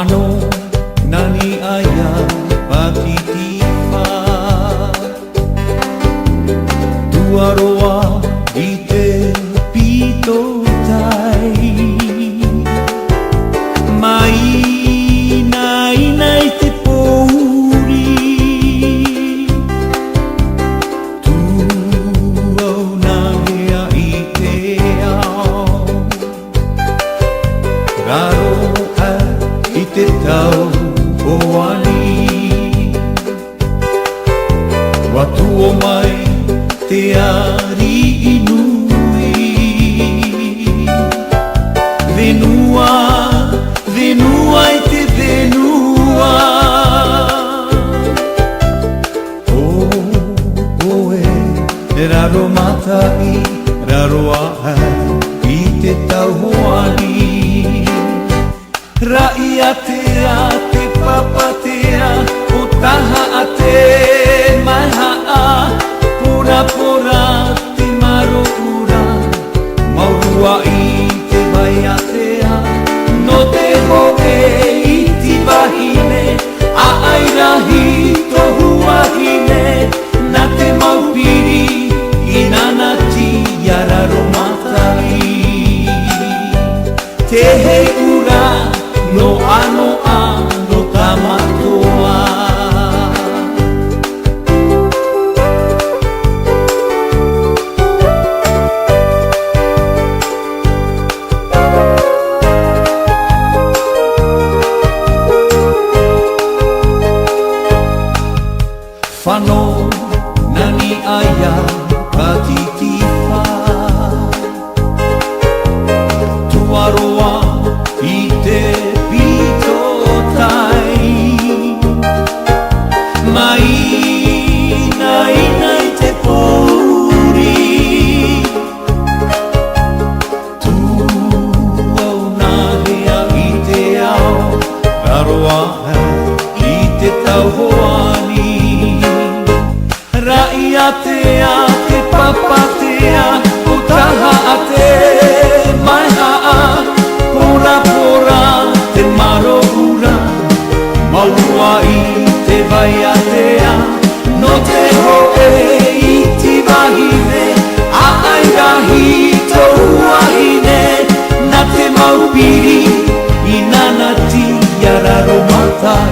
Whano nani aya pakitifa Tuaroa i te pito tai Mai nai te pouri Tu au nangea i te ao Raro I te tau o ani Watu o mai te ari inui Venua, venua I te venua Raro matai, raro aha I te tau o ani Rai a te papatea o taha a te mai haa Pura pura te maro ura Maurua I te vai a tea No te ho I ti wahine A airahi tohu wahine Na te maupiri I nana ti yararo matai Te hei ura No ano ano tamatoa Whano nani aya patitifa Tuaroa I te pito tai Mai nai te pouri Tu au nahea I te ao Raroa I te tau hoani Rai a te papatea O taha a te mai haa Pura pura te maro ura Maurua I te vai a tea No te ho I ti wahine A airahi tohu wahine Na te maupiri I nana ti yararo matai